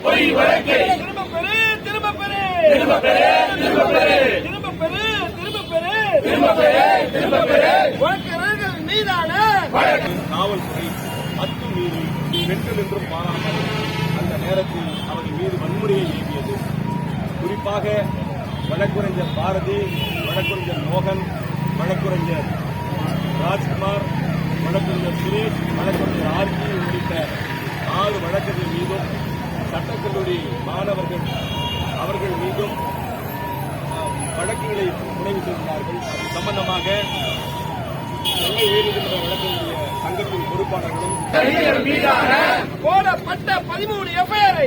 பொய் வழக்கை திரும்ப பெறு திரும்ப பெறு திரும்ப பெறு திரும்ப பெறு திரும்ப பெறு திரும்ப பெறு திரும்ப பெறு திரும்ப பெறு வழக்கறிஞர்கள் மீதான காவல்துறை அத்துமீறி வெற்றிலும் பாராமல் அந்த நேரத்தில் அவர்கள் மீது வன்முறையை ஏவியது. குறிப்பாக வழக்குரைஞர் பாரதி, வழக்குரைஞர் மோகன், வழக்குரைஞர் ராஜ்குமார், வழக்குரைஞர் சுரேஷ், வழக்குரைஞர் ஆர்கி உள்ளிட்ட 4 வழக்குகள் மீதும் சட்டக்கல்லூரி மாணவர்கள் அவர்கள் மீதும் வழக்குகளை முனைவு செய்கிறார்கள். அது சம்பந்தமாக சென்னை உயர்நீதிமன்ற வழக்கறிஞர் சங்கத்தின் பொறுப்பாளர்களும் போடப்பட்ட 13 எஃப்ஐஆரை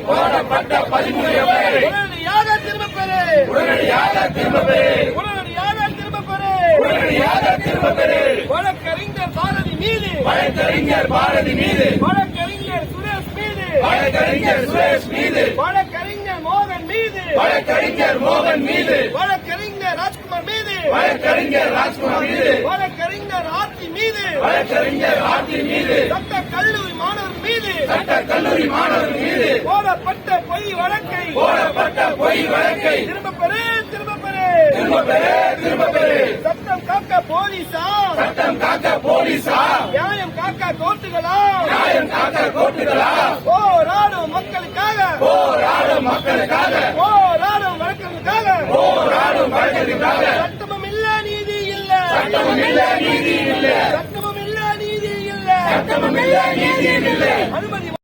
உடனடியாக திரும்ப பெறு உடனடியாக திரும்ப பெறு உடனடியாக திரும்ப பெறு உடனடியாக திரும்ப பெறு வழக்கறிஞர் பாரதி மீது வழக்கறிஞர் பாரதி மீது வழக்கறிஞர் சுரேஷ் மீது வழக்கறிஞர் சுரேஷ் மீது வழக்கறிஞர் மோகன் மீது வழக்கறிஞர் மோகன் மீது வழக்கறிஞர் ராஜ்குமார் மீது வழக்கறிஞர் ராஜ்குமார் மீது வழக்கறிஞர் ஆர்த்தி மீது வழக்கறிஞர் ஆர்த்தி மீது சட்ட கல்லூரி மாணவர் மீது சட்ட கல்லூரி மாணவர் மீது போடப்பட்ட பொய் வழக்கை போடப்பட்ட பொய் வழக்கை திரும்ப பெறு திரும்ப பெறு திரும்ப பெறு திரும்ப பெறு சட்டம் காக்க போலீசா சட்டம் காக்க போலீசா நியாயம் காக்க கோர்ட்டுகளா நியாயம் காக்க கோர்ட்டுகளா போராடும் மக்களுக்காக போராடும் மக்களுக்காக போராடும் வழக்கங்களுக்காக போராடும் வழக்கறிஞருக்காக சட்டமும் இல்ல நீதி இல்ல சட்டமும் இல்ல நீதி இல்ல சட்டமும் இல்ல நீதி இல்ல சட்டமும் இல்ல நீதி இல்ல அனுமதி